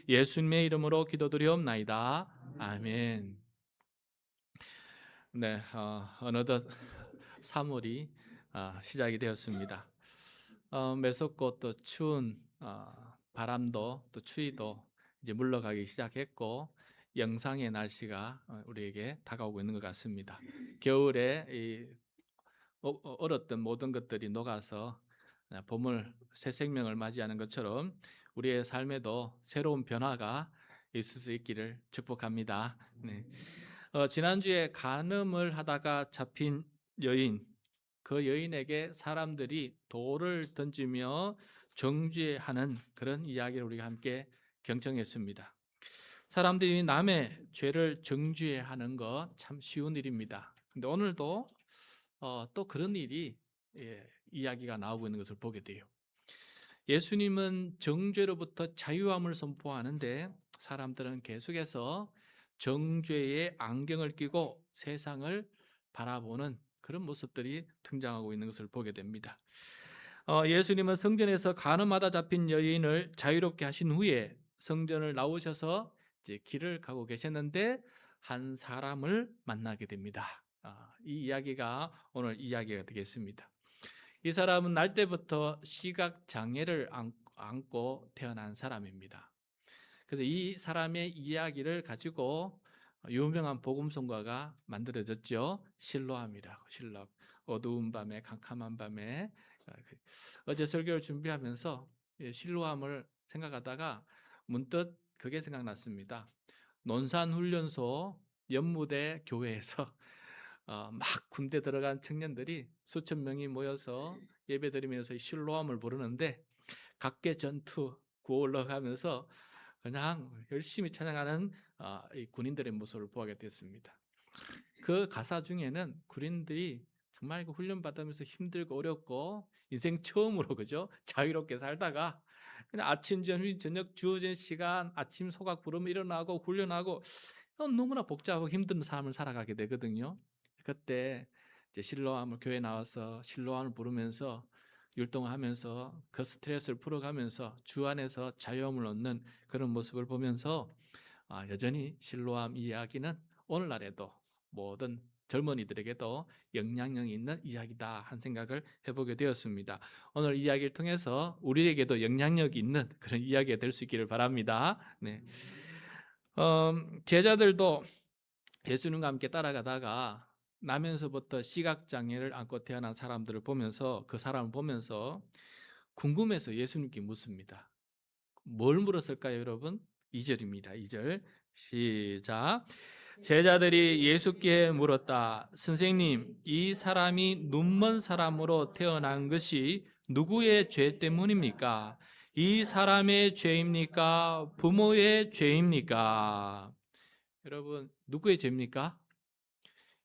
예수님의 이름으로 기도드리옵나이다. 아멘. 네, 어느덧 3월이 시작이 되었습니다. 매섭고 또 추운 바람도 또 추위도 이제 물러가기 시작했고 영상의 날씨가 우리에게 다가오고 있는 것 같습니다. 겨울에 얼었던 모든 것들이 녹아서 봄을 새 생명을 맞이하는 것처럼 우리의 삶에도 새로운 변화가 있을 수 있기를 축복합니다. 네. 지난주에 간음을 하다가 잡힌 여인, 그 여인에게 사람들이 돌을 던지며 정죄하는 그런 이야기를 우리가 함께 경청했습니다. 사람들이 남의 죄를 정죄하는 거 참 쉬운 일입니다. 근데 오늘도 또 그런 일이 이야기가 나오고 있는 것을 보게 돼요. 예수님은 정죄로부터 자유함을 선포하는데 사람들은 계속해서 정죄의 안경을 끼고 세상을 바라보는 그런 모습들이 등장하고 있는 것을 보게 됩니다. 예수님은 성전에서 간음하다 잡힌 여인을 자유롭게 하신 후에 성전을 나오셔서 이제 길을 가고 계셨는데 한 사람을 만나게 됩니다. 이 이야기가 오늘 이야기가 되겠습니다. 이 사람은 날 때부터 시각 장애를 안고 태어난 사람입니다. 그래서 이 사람의 이야기를 가지고 유명한 복음성가가 만들어졌죠. 실로암이라고. 실로암. 어두운 밤에 캄캄한 밤에 어제 설교를 준비하면서 실로암을 생각하다가 문득 그게 생각났습니다. 논산훈련소 연무대 교회에서 막 군대 들어간 청년들이 수천 명이 모여서 예배드리면서 이 실로암을 부르는데 각계 전투 구호를 하면서 그냥 열심히 찬양하는 이 군인들의 모습을 보게 됐습니다. 그 가사 중에는 군인들이 정말 그 훈련 받으면서 힘들고 어렵고 인생 처음으로 그죠 자유롭게 살다가 그냥 아침 저녁 주어진 시간 아침 소각 부르면 일어나고 훈련하고 너무나 복잡하고 힘든 삶을 살아가게 되거든요. 그때 이제 실로암을 교회 나와서 실로암을 부르면서 율동하면서 그 스트레스를 풀어가면서 주 안에서 자유함을 얻는 그런 모습을 보면서 여전히 실로암 이야기는 오늘날에도 모든 젊은이들에게도 영향력 있는 이야기다 한 생각을 해보게 되었습니다. 오늘 이야기를 통해서 우리에게도 영향력 있는 그런 이야기가 될 수 있기를 바랍니다. 네. 제자들도 예수님과 함께 따라가다가 나면서부터 시각장애를 안고 태어난 사람들을 보면서 그 사람을 보면서 궁금해서 예수님께 묻습니다. 뭘 물었을까요, 여러분? 2절입니다. 2절 시작. 제자들이 예수께 물었다. 선생님, 이 사람이 눈먼 사람으로 태어난 것이 누구의 죄 때문입니까? 이 사람의 죄입니까? 부모의 죄입니까? 여러분, 누구의 죄입니까?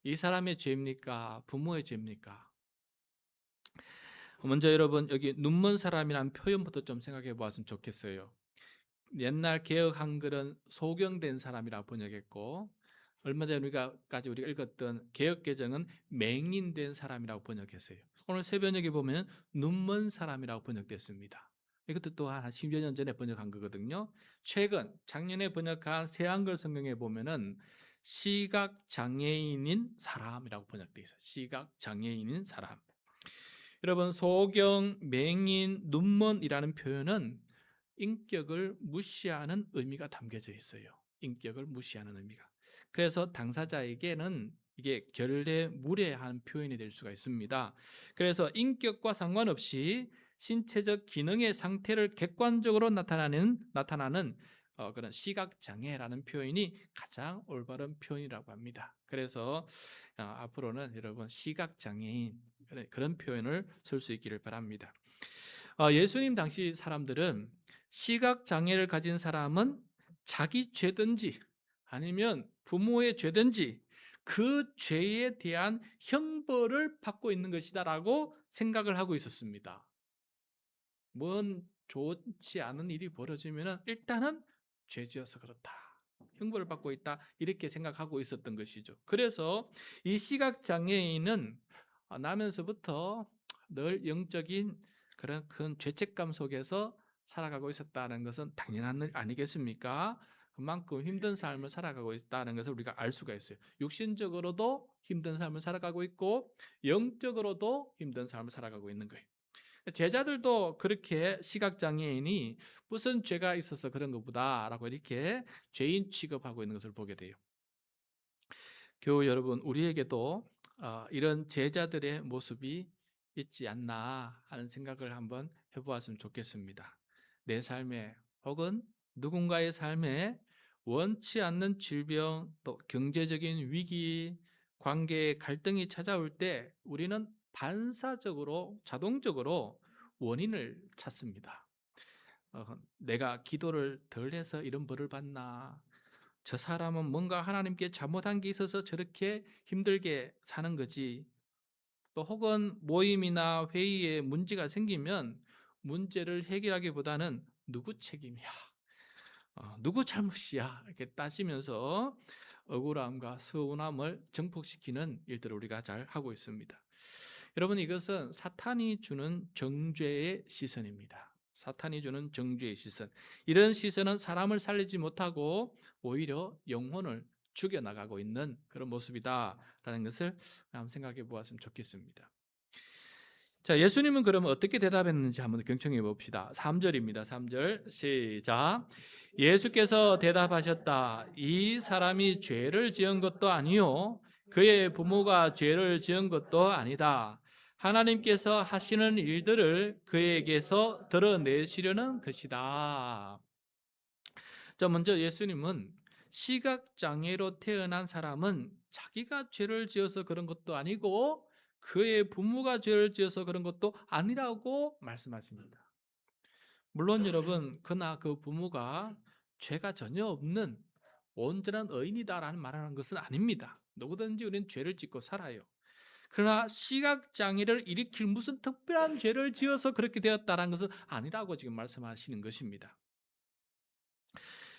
이 사람의 죄입니까? 부모의 죄입니까? 먼저 여러분 여기 눈먼 사람이라는 표현부터 좀 생각해 보았으면 좋겠어요. 옛날 개역 한글은 소경된 사람이라고 번역했고 얼마 전에 우리가 읽었던 개역 개정은 맹인된 사람이라고 번역했어요. 오늘 새번역에 보면 눈먼 사람이라고 번역됐습니다. 이것도 또한 10여 년 전에 번역한 거거든요. 최근 작년에 번역한 새한글 성경에 보면은 시각 장애인인 사람이라고 번역되어 있어요. 시각 장애인인 사람. 여러분 소경, 맹인, 눈먼이라는 표현은 인격을 무시하는 의미가 담겨져 있어요. 인격을 무시하는 의미가. 그래서 당사자에게는 이게 결례무례한 표현이 될 수가 있습니다. 그래서 인격과 상관없이 신체적 기능의 상태를 객관적으로 나타나는 그런 시각장애라는 표현이 가장 올바른 표현이라고 합니다. 그래서 앞으로는 여러분 시각장애인 그런 표현을 쓸 수 있기를 바랍니다. 예수님 당시 사람들은 시각장애를 가진 사람은 자기 죄든지 아니면 부모의 죄든지 그 죄에 대한 형벌을 받고 있는 것이다라고 생각을 하고 있었습니다. 뭔 좋지 않은 일이 벌어지면 일단은 죄지어서 그렇다. 형벌을 받고 있다. 이렇게 생각하고 있었던 것이죠. 그래서 이 시각장애인은 나면서부터 늘 영적인 그런 큰 죄책감 속에서 살아가고 있었다는 것은 당연한 일 아니겠습니까? 그만큼 힘든 삶을 살아가고 있다는 것을 우리가 알 수가 있어요. 육신적으로도 힘든 삶을 살아가고 있고 영적으로도 힘든 삶을 살아가고 있는 거예요. 제자들도 그렇게 시각장애인이 무슨 죄가 있어서 그런 것보다라고 이렇게 죄인 취급하고 있는 것을 보게 돼요. 교우 여러분, 우리에게도 이런 제자들의 모습이 있지 않나 하는 생각을 한번 해보았으면 좋겠습니다. 내 삶에 혹은 누군가의 삶에 원치 않는 질병, 또 경제적인 위기, 관계의 갈등이 찾아올 때 우리는 반사적으로 자동적으로 원인을 찾습니다. 내가 기도를 덜 해서 이런 벌을 받나? 저 사람은 뭔가 하나님께 잘못한 게 있어서 저렇게 힘들게 사는 거지. 또 혹은 모임이나 회의에 문제가 생기면 문제를 해결하기보다는 누구 책임이야? 누구 잘못이야? 이렇게 따지면서 억울함과 서운함을 증폭시키는 일들을 우리가 잘 하고 있습니다. 여러분, 이것은 사탄이 주는 정죄의 시선입니다. 사탄이 주는 정죄의 시선. 이런 시선은 사람을 살리지 못하고 오히려 영혼을 죽여나가고 있는 그런 모습이다라는 것을 한번 생각해 보았으면 좋겠습니다. 자, 예수님은 그러면 어떻게 대답했는지 한번 경청해 봅시다. 3절입니다. 3절 시작. 예수께서 대답하셨다. 이 사람이 죄를 지은 것도 아니요 그의 부모가 죄를 지은 것도 아니다. 하나님께서 하시는 일들을 그에게서 드러내시려는 것이다. 자, 먼저 예수님은 시각장애로 태어난 사람은 자기가 죄를 지어서 그런 것도 아니고 그의 부모가 죄를 지어서 그런 것도 아니라고 말씀하십니다. 물론 여러분, 그나 그 부모가 죄가 전혀 없는 온전한 의인이다라는 말하는 것은 아닙니다. 누구든지 우리는 죄를 짓고 살아요. 그러나 시각장애를 일으킬 무슨 특별한 죄를 지어서 그렇게 되었다는 것은 아니라고 지금 말씀하시는 것입니다.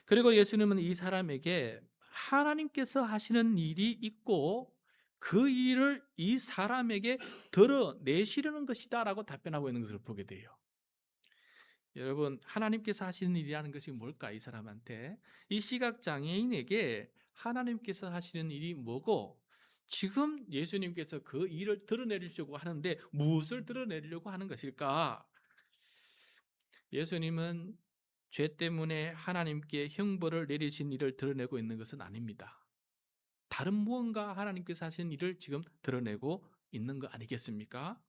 그리고 예수님은 이 사람에게 하나님께서 하시는 일이 있고 그 일을 이 사람에게 드러내시려는 것이다 라고 답변하고 있는 것을 보게 돼요. 여러분, 하나님께서 하시는 일이라는 것이 뭘까? 이 사람한테, 이 시각장애인에게 하나님께서 하시는 일이 뭐고 지금 예수님께서 그 일을 드러내려고 하는데 무엇을 드러내려고 하는 것일까? 예수님은 죄 때문에 하나님께 형벌을 내리신 일을 드러내고 있는 것은 아닙니다. 다른 무언가 하나님께서 하신 일을 지금 드러내고 있는 거 아니겠습니까?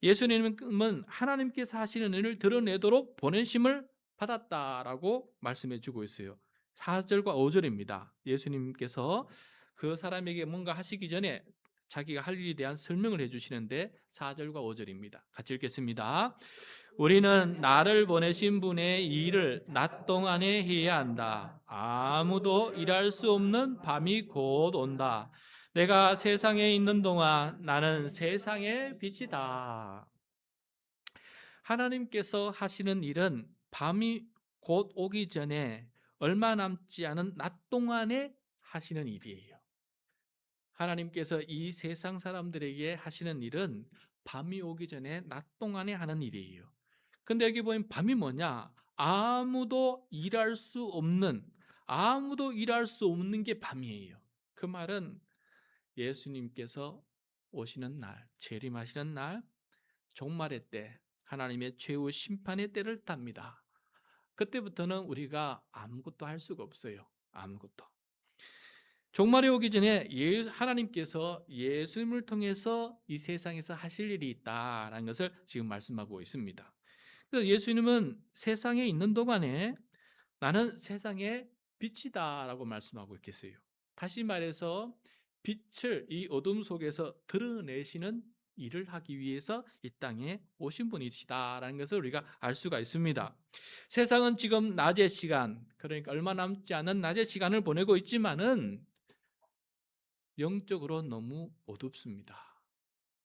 예수님은 하나님께서 하시는 일을 드러내도록 보내심을 받았다라고 말씀해 주고 있어요. 4절과 5절입니다. 예수님께서 그 사람에게 뭔가 하시기 전에 자기가 할 일에 대한 설명을 해주시는데 4절과 5절입니다. 같이 읽겠습니다. 우리는 나를 보내신 분의 일을 낮 동안에 해야 한다. 아무도 일할 수 없는 밤이 곧 온다. 내가 세상에 있는 동안 나는 세상의 빛이다. 하나님께서 하시는 일은 밤이 곧 오기 전에 얼마 남지 않은 낮 동안에 하시는 일이에요. 하나님께서 이 세상 사람들에게 하시는 일은 밤이 오기 전에 낮 동안에 하는 일이에요. 근데 여기 보면 밤이 뭐냐? 아무도 일할 수 없는 게 밤이에요. 그 말은 예수님께서 오시는 날, 재림하시는 날, 종말의 때, 하나님의 최후 심판의 때를 답니다. 그때부터는 우리가 아무것도 할 수가 없어요. 아무것도. 종말이 오기 전에 하나님께서 예수님을 통해서 이 세상에서 하실 일이 있다라는 것을 지금 말씀하고 있습니다. 그래서 예수님은 세상에 있는 동안에 나는 세상의 빛이다라고 말씀하고 있겠어요. 다시 말해서 빛을 이 어둠 속에서 드러내시는 일을 하기 위해서 이 땅에 오신 분이시다라는 것을 우리가 알 수가 있습니다. 세상은 지금 낮의 시간, 그러니까 얼마 남지 않은 낮의 시간을 보내고 있지만은 영적으로 너무 어둡습니다.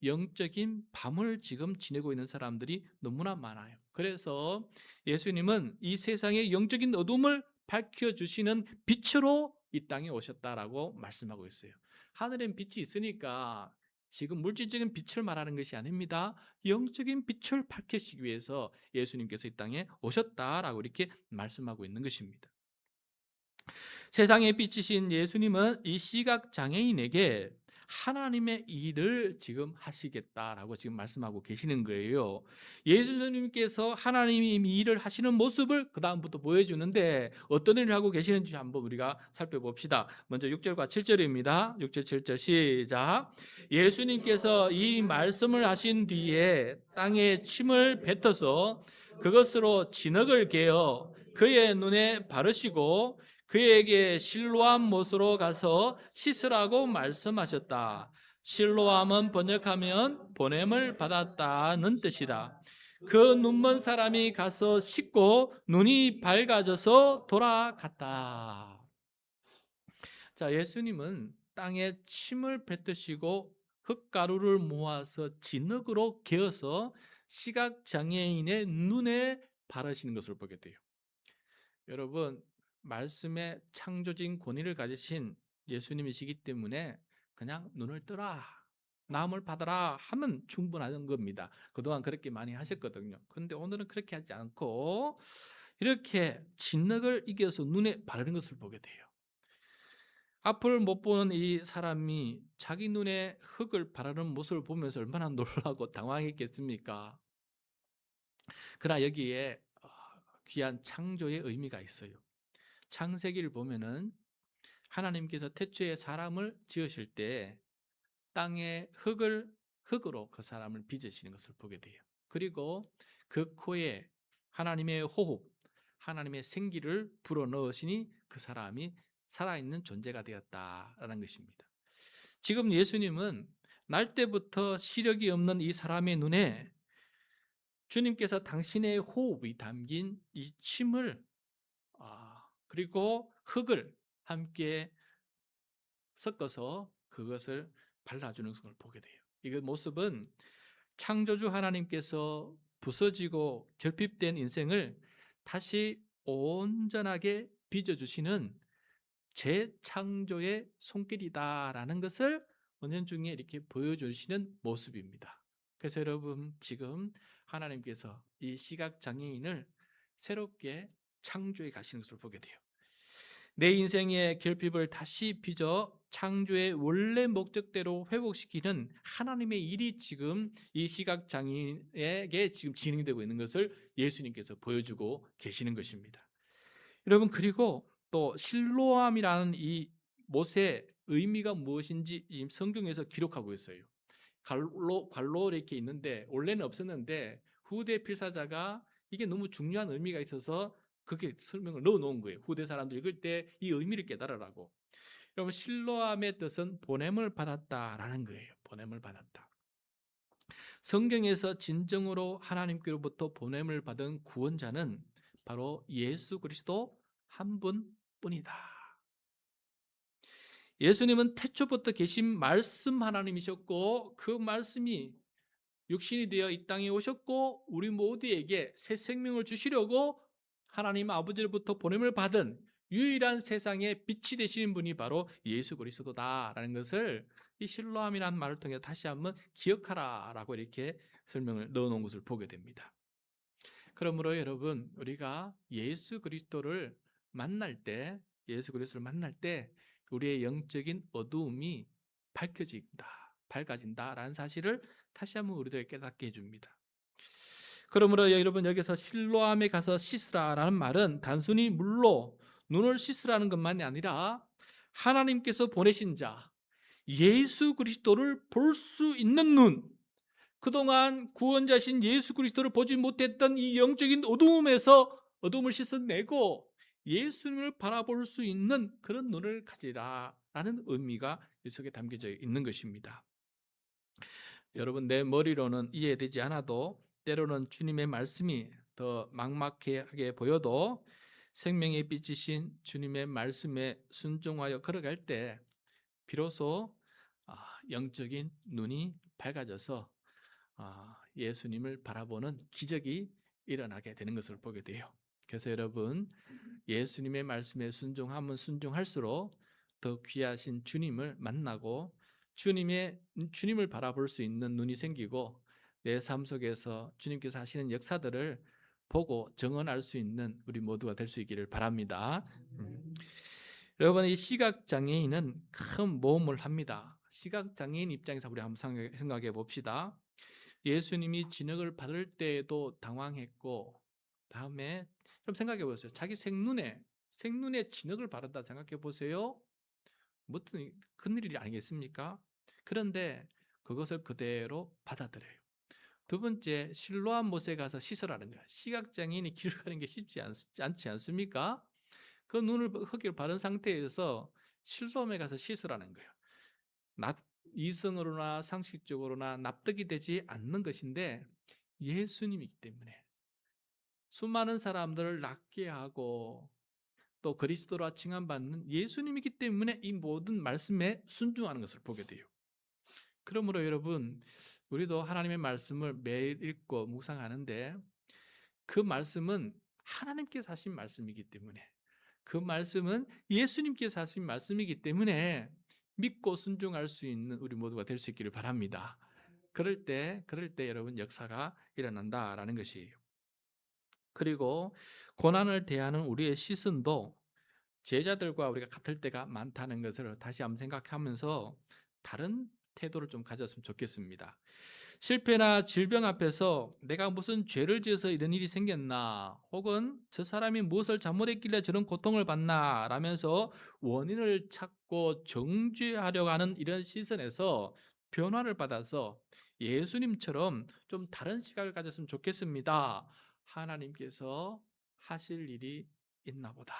영적인 밤을 지금 지내고 있는 사람들이 너무나 많아요. 그래서 예수님은 이 세상의 영적인 어둠을 밝혀주시는 빛으로 이 땅에 오셨다라고 말씀하고 있어요. 하늘엔 빛이 있으니까 지금 물질적인 빛을 말하는 것이 아닙니다. 영적인 빛을 밝히시기 위해서 예수님께서 이 땅에 오셨다라고 이렇게 말씀하고 있는 것입니다. 세상의 빛이신 예수님은 이 시각 장애인에게 하나님의 일을 지금 하시겠다라고 지금 말씀하고 계시는 거예요. 예수님께서 하나님이 이미 일을 하시는 모습을 그 다음부터 보여주는데 어떤 일을 하고 계시는지 한번 우리가 살펴봅시다. 먼저 6절과 7절입니다. 6절 7절 시작. 예수님께서 이 말씀을 하신 뒤에 땅에 침을 뱉어서 그것으로 진흙을 개어 그의 눈에 바르시고 그에게 실로암 못으로 가서 씻으라고 말씀하셨다. 실로암은 번역하면 보냄을 받았다는 뜻이다. 그 눈먼 사람이 가서 씻고 눈이 밝아져서 돌아갔다. 자, 예수님은 땅에 침을 뱉으시고 흙가루를 모아서 진흙으로 개어서 시각장애인의 눈에 바르시는 것을 보게 돼요. 여러분, 말씀의 창조적인 권위를 가지신 예수님이시기 때문에 그냥 눈을 뜨라, 나음을 받아라 하면 충분한 겁니다. 그동안 그렇게 많이 하셨거든요. 그런데 오늘은 그렇게 하지 않고 이렇게 진흙을 이겨서 눈에 바르는 것을 보게 돼요. 앞을 못 보는 이 사람이 자기 눈에 흙을 바르는 모습을 보면서 얼마나 놀라고 당황했겠습니까? 그러나 여기에 귀한 창조의 의미가 있어요. 창세기를 보면은 하나님께서 태초에 사람을 지으실 때 땅에 흙으로 그 사람을 빚으시는 것을 보게 돼요. 그리고 그 코에 하나님의 호흡, 하나님의 생기를 불어넣으시니 그 사람이 살아있는 존재가 되었다라는 것입니다. 지금 예수님은 날 때부터 시력이 없는 이 사람의 눈에 주님께서 당신의 호흡이 담긴 이 침을 그리고 흙을 함께 섞어서 그것을 발라주는 것을 보게 돼요. 이 모습은 창조주 하나님께서 부서지고 결핍된 인생을 다시 온전하게 빚어주시는 재창조의 손길이다라는 것을 은연중에 이렇게 보여주시는 모습입니다. 그래서 여러분, 지금 하나님께서 이 시각장애인을 새롭게 창조해 가시는 것을 보게 돼요. 내 인생의 결핍을 다시 빚어 창조의 원래 목적대로 회복시키는 하나님의 일이 지금 이 시각장애인에게 지금 진행되고 있는 것을 예수님께서 보여주고 계시는 것입니다. 여러분, 그리고 또 실로암이라는 이 못의 의미가 무엇인지 이 성경에서 기록하고 있어요. 관로 이렇게 있는데 원래는 없었는데 후대 필사자가 이게 너무 중요한 의미가 있어서 그렇게 설명을 넣어 놓은 거예요. 후대 사람들 읽을 때 이 의미를 깨달으라고. 여러분, 실로암의 뜻은 보냄을 받았다라는 거예요. 보냄을 받았다. 성경에서 진정으로 하나님께로부터 보냄을 받은 구원자는 바로 예수 그리스도 한 분뿐이다. 예수님은 태초부터 계신 말씀 하나님이셨고 그 말씀이 육신이 되어 이 땅에 오셨고 우리 모두에게 새 생명을 주시려고 하나님 아버지로부터 보냄을 받은 유일한 세상의 빛이 되시는 분이 바로 예수 그리스도다라는 것을 이 실로암이라는 말을 통해 다시 한번 기억하라라고 이렇게 설명을 넣어놓은 것을 보게 됩니다. 그러므로 여러분, 우리가 예수 그리스도를 만날 때, 예수 그리스도를 만날 때 우리의 영적인 어두움이 밝아진다라는 사실을 다시 한번 우리들에게 깨닫게 해줍니다. 그러므로 여러분, 여기서 실로암에 가서 씻으라라는 말은 단순히 물로 눈을 씻으라는 것만이 아니라 하나님께서 보내신 자 예수 그리스도를 볼 수 있는 눈, 그동안 구원자신 예수 그리스도를 보지 못했던 이 영적인 어두움에서 어두움을 씻어내고 예수님을 바라볼 수 있는 그런 눈을 가지라라는 의미가 이 속에 담겨져 있는 것입니다. 여러분, 내 머리로는 이해되지 않아도 때로는 주님의 말씀이 더 막막하게 보여도 생명의 빛이신 주님의 말씀에 순종하여 걸어갈 때 비로소 영적인 눈이 밝아져서 예수님을 바라보는 기적이 일어나게 되는 것을 보게 돼요. 그래서 여러분, 예수님의 말씀에 순종하면 순종할수록 더 귀하신 주님을 만나고 주님을 바라볼 수 있는 눈이 생기고 내 삶 속에서 주님께서 하시는 역사들을 보고 정언할 수 있는 우리 모두가 될 수 있기를 바랍니다. 여러분, 이 시각장애인은 큰 모험을 합니다. 시각장애인 입장에서 우리 한번 생각해 봅시다. 예수님이 진흙을 받을 때에도 당황했고, 다음에 좀 생각해 보세요. 자기 생눈에 진흙을 바른다 생각해 보세요. 무슨 큰일이 아니겠습니까? 그런데 그것을 그대로 받아들여요. 두 번째, 실로암 못에 가서 씻으라는 거야. 시각장애인이 길을 가는 게 쉽지 않지 않습니까? 그 눈을 흙을 바른 상태에서 실로암에 가서 씻으라는 거예요. 이성으로나 상식적으로나 납득이 되지 않는 것인데 예수님이기 때문에 수많은 사람들을 낫게 하고 또 그리스도라 칭함받는 예수님이기 때문에 이 모든 말씀에 순종하는 것을 보게 돼요. 그러므로 여러분, 우리도 하나님의 말씀을 매일 읽고 묵상하는데 그 말씀은 하나님께서 하신 말씀이기 때문에, 그 말씀은 예수님께서 하신 말씀이기 때문에 믿고 순종할 수 있는 우리 모두가 될 수 있기를 바랍니다. 그럴 때 여러분, 역사가 일어난다라는 것이에요. 그리고 고난을 대하는 우리의 시선도 제자들과 우리가 같을 때가 많다는 것을 다시 한번 생각하면서 다른 태도를 좀 가졌으면 좋겠습니다. 실패나 질병 앞에서 내가 무슨 죄를 지어서 이런 일이 생겼나, 혹은 저 사람이 무엇을 잘못했길래 저런 고통을 받나 라면서 원인을 찾고 정죄하려고 하는 이런 시선에서 변화를 받아서 예수님처럼 좀 다른 시각을 가졌으면 좋겠습니다. 하나님께서 하실 일이 있나 보다.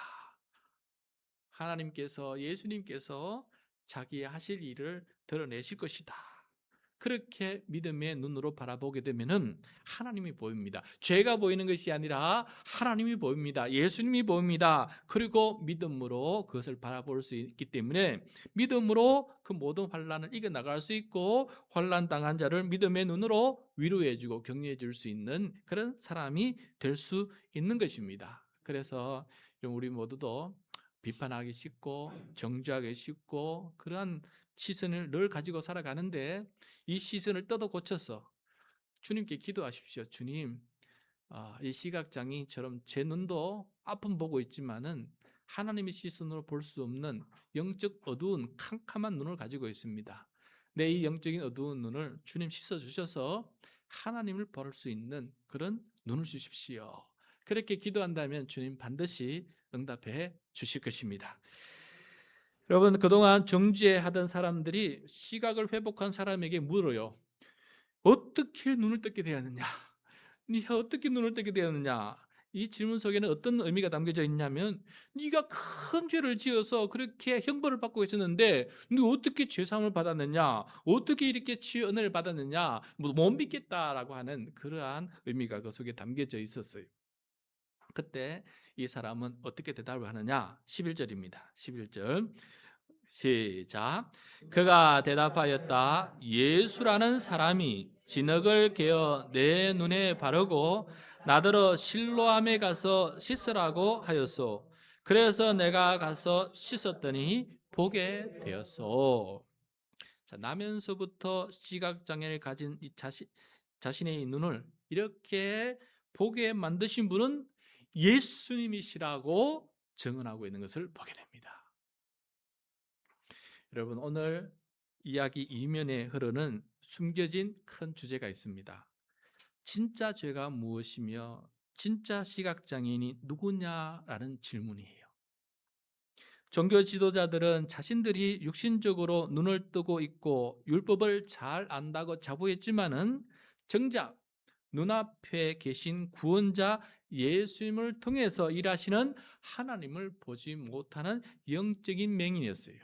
하나님께서, 예수님께서 자기 하실 일을 드러내실 것이다. 그렇게 믿음의 눈으로 바라보게 되면은 하나님이 보입니다. 죄가 보이는 것이 아니라 하나님이 보입니다. 예수님이 보입니다. 그리고 믿음으로 그것을 바라볼 수 있기 때문에 믿음으로 그 모든 환난을 이겨나갈 수 있고, 환난 당한 자를 믿음의 눈으로 위로해주고 격려해줄 수 있는 그런 사람이 될 수 있는 것입니다. 그래서 좀 우리 모두도 비판하기 쉽고 정죄하기 쉽고 그러한 시선을 늘 가지고 살아가는데, 이 시선을 뜯어 고쳐서 주님께 기도하십시오. 주님, 이 시각장애인처럼 제 눈도 아픔 보고 있지만은 하나님의 시선으로 볼 수 없는 영적 어두운 캄캄한 눈을 가지고 있습니다. 내 이 영적인 어두운 눈을 주님 씻어 주셔서 하나님을 볼 수 있는 그런 눈을 주십시오. 그렇게 기도한다면 주님 반드시 응답해 주실 것입니다. 여러분, 그동안 정죄하던 사람들이 시각을 회복한 사람에게 물어요. 어떻게 눈을 떴게 되었느냐? 네가 어떻게 눈을 뜨게 되었느냐? 이 질문 속에는 어떤 의미가 담겨져 있냐면, 네가 큰 죄를 지어서 그렇게 형벌을 받고 있었는데 너 어떻게 죄사함을 받았느냐? 어떻게 이렇게 치유 은혜를 받았느냐? 못 믿겠다라고 하는 그러한 의미가 그 속에 담겨져 있었어요. 그때 이 사람은 어떻게 대답을 하느냐? 11절입니다. 11절 시작. 그가 대답하였다. 예수라는 사람이 진흙을 개어 내 눈에 바르고 나더러 실로암에 가서 씻으라고 하였소. 그래서 내가 가서 씻었더니 보게 되었소. 자, 나면서부터 시각장애를 가진 이 자신의 눈을 이렇게 보게 만드신 분은 예수님이시라고 증언하고 있는 것을 보게 됩니다. 여러분, 오늘 이야기 이면에 흐르는 숨겨진 큰 주제가 있습니다. 진짜 죄가 무엇이며 진짜 시각장애인이 누구냐라는 질문이에요. 종교 지도자들은 자신들이 육신적으로 눈을 뜨고 있고 율법을 잘 안다고 자부했지만은 정작 눈앞에 계신 구원자 예수님을 통해서 일하시는 하나님을 보지 못하는 영적인 맹인이었어요.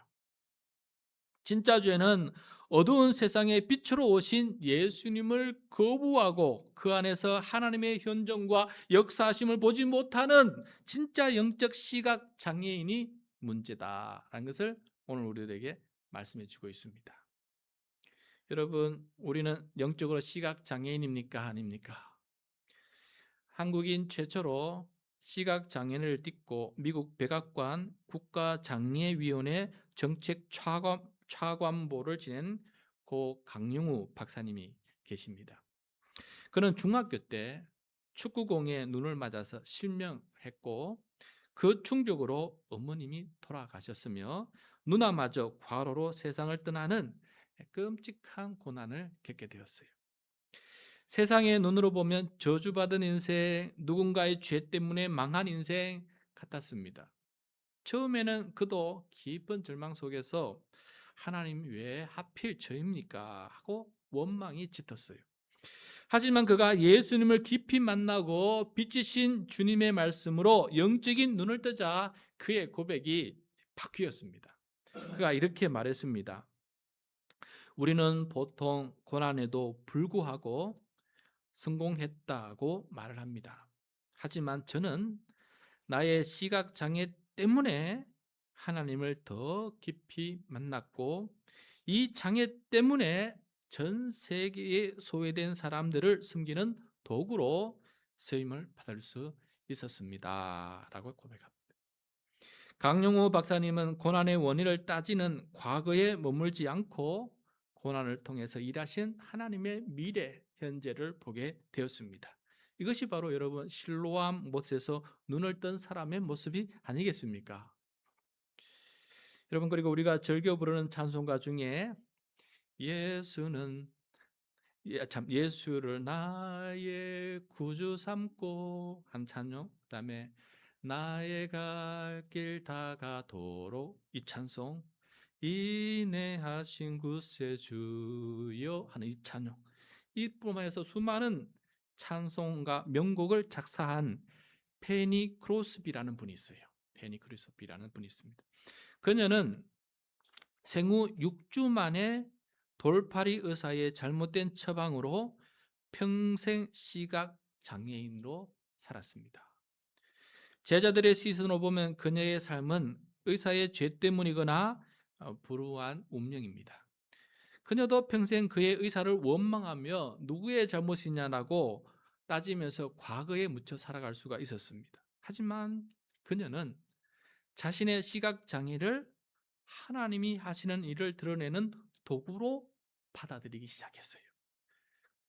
진짜 죄는 어두운 세상의 빛으로 오신 예수님을 거부하고 그 안에서 하나님의 현존과 역사하심을 보지 못하는 진짜 영적 시각 장애인이 문제다라는 것을 오늘 우리들에게 말씀해 주고 있습니다. 여러분, 우리는 영적으로 시각 장애인입니까? 아닙니까? 한국인 최초로 시각 장애인을 딛고 미국 백악관 국가장애위원회 정책 차관보를 지낸 고 강용우 박사님이 계십니다. 그는 중학교 때 축구공에 눈을 맞아서 실명했고 그 충격으로 어머님이 돌아가셨으며 누나마저 과로로 세상을 떠나는 끔찍한 고난을 겪게 되었어요. 세상의 눈으로 보면 저주받은 인생, 누군가의 죄 때문에 망한 인생 같았습니다. 처음에는 그도 깊은 절망 속에서 하나님 왜 하필 저입니까? 하고 원망이 짙었어요. 하지만 그가 예수님을 깊이 만나고 빛이신 주님의 말씀으로 영적인 눈을 뜨자 그의 고백이 바뀌었습니다. 그가 이렇게 말했습니다. 우리는 보통 고난에도 불구하고 성공했다고 말을 합니다. 하지만 저는 나의 시각 장애 때문에 하나님을 더 깊이 만났고 이 장애 때문에 전 세계에 소외된 사람들을 섬기는 도구로 쓰임을 받을 수 있었습니다. 라고 고백합니다. 강용우 박사님은 고난의 원인을 따지는 과거에 머물지 않고 고난을 통해서 일하신 하나님의 미래, 현재를 보게 되었습니다. 이것이 바로 여러분 실로암 못에서 눈을 뜬 사람의 모습이 아니겠습니까? 여러분, 그리고 우리가 즐겨 부르는 찬송가 중에 예수를 나의 구주 삼고 한 찬송, 그다음에 나의 갈 길 다가도록 이 찬송, 인내하신 구세주여 하는 이 찬송, 이뿐만 해서 수많은 찬송가 명곡을 작사한 페니 크로스비라는 분이 있어요. 페니 크로스비라는 분이 있습니다. 그녀는 생후 6주 만에 돌팔이 의사의 잘못된 처방으로 평생 시각 장애인으로 살았습니다. 제자들의 시선으로 보면 그녀의 삶은 의사의 죄 때문이거나 불우한 운명입니다. 그녀도 평생 그의 의사를 원망하며 누구의 잘못이냐라고 따지면서 과거에 묻혀 살아갈 수가 있었습니다. 하지만 그녀는 자신의 시각 장애를 하나님이 하시는 일을 드러내는 도구로 받아들이기 시작했어요.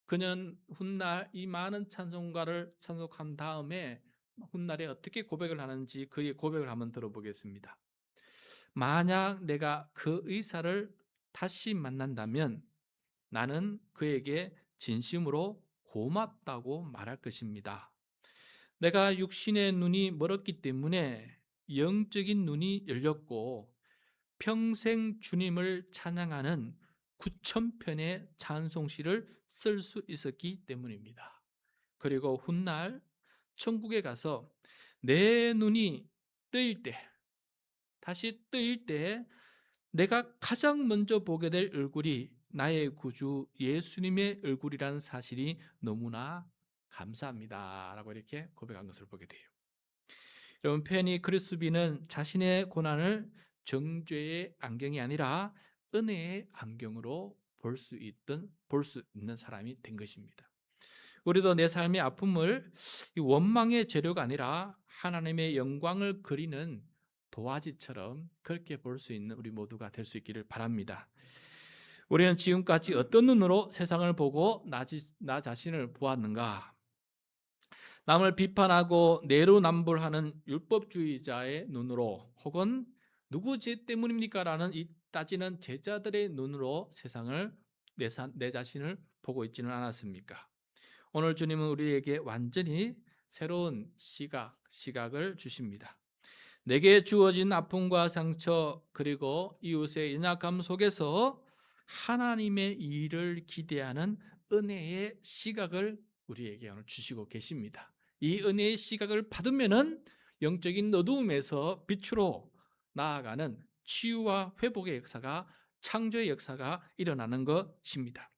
그는 훗날 이 많은 찬송가를 찬송한 다음에 훗날에 어떻게 고백을 하는지 그의 고백을 한번 들어보겠습니다. 만약 내가 그 의사를 다시 만난다면 나는 그에게 진심으로 고맙다고 말할 것입니다. 내가 육신의 눈이 멀었기 때문에 영적인 눈이 열렸고 평생 주님을 찬양하는 9,000편의 찬송시를 쓸 수 있었기 때문입니다. 그리고 훗날 천국에 가서 내 눈이 뜨일 때, 다시 뜨일 때 내가 가장 먼저 보게 될 얼굴이 나의 구주 예수님의 얼굴이라는 사실이 너무나 감사합니다 라고 이렇게 고백한 것을 보게 돼요. 여러분, 페니 크리스비는 자신의 고난을 정죄의 안경이 아니라 은혜의 안경으로 볼 수 있는 사람이 된 것입니다. 우리도 내 삶의 아픔을 원망의 재료가 아니라 하나님의 영광을 그리는 도화지처럼 그렇게 볼 수 있는 우리 모두가 될 수 있기를 바랍니다. 우리는 지금까지 어떤 눈으로 세상을 보고 나 자신을 보았는가? 남을 비판하고 내로남불하는 율법주의자의 눈으로 혹은 누구 죄 때문입니까? 라는 이 따지는 제자들의 눈으로 세상을 내 자신을 보고 있지는 않았습니까? 오늘 주님은 우리에게 완전히 새로운 시각을 주십니다. 내게 주어진 아픔과 상처 그리고 이웃의 연약함 속에서 하나님의 일을 기대하는 은혜의 시각을 우리에게 오늘 주시고 계십니다. 이 은혜의 시각을 받으면은 영적인 어두움에서 빛으로 나아가는 치유와 회복의 역사가, 창조의 역사가 일어나는 것입니다.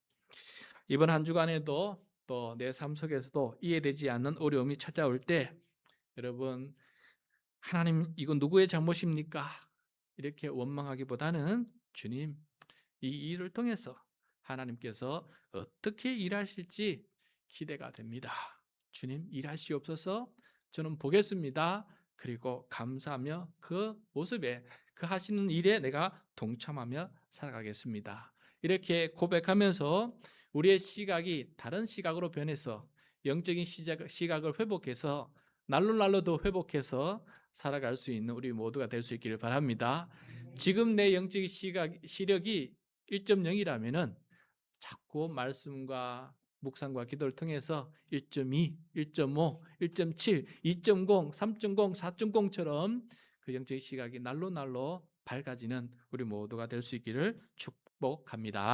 이번 한 주간에도 또 내 삶 속에서도 이해되지 않는 어려움이 찾아올 때 여러분, 하나님 이건 누구의 잘못입니까? 이렇게 원망하기보다는 주님, 이 일을 통해서 하나님께서 어떻게 일하실지 기대가 됩니다. 주님 일하시옵소서. 저는 보겠습니다. 그리고 감사하며 그 모습에 그 하시는 일에 내가 동참하며 살아가겠습니다. 이렇게 고백하면서 우리의 시각이 다른 시각으로 변해서 영적인 시각을 회복해서 날로 더 회복해서 살아갈 수 있는 우리 모두가 될 수 있기를 바랍니다. 지금 내 영적인 시력이 1.0이라면은 자꾸 말씀과 묵상과 기도를 통해서 1.2, 1.5, 1.7, 2.0, 3.0, 4.0처럼 그 영적인 시각이 날로 밝아지는 우리 모두가 될 수 있기를 축복합니다.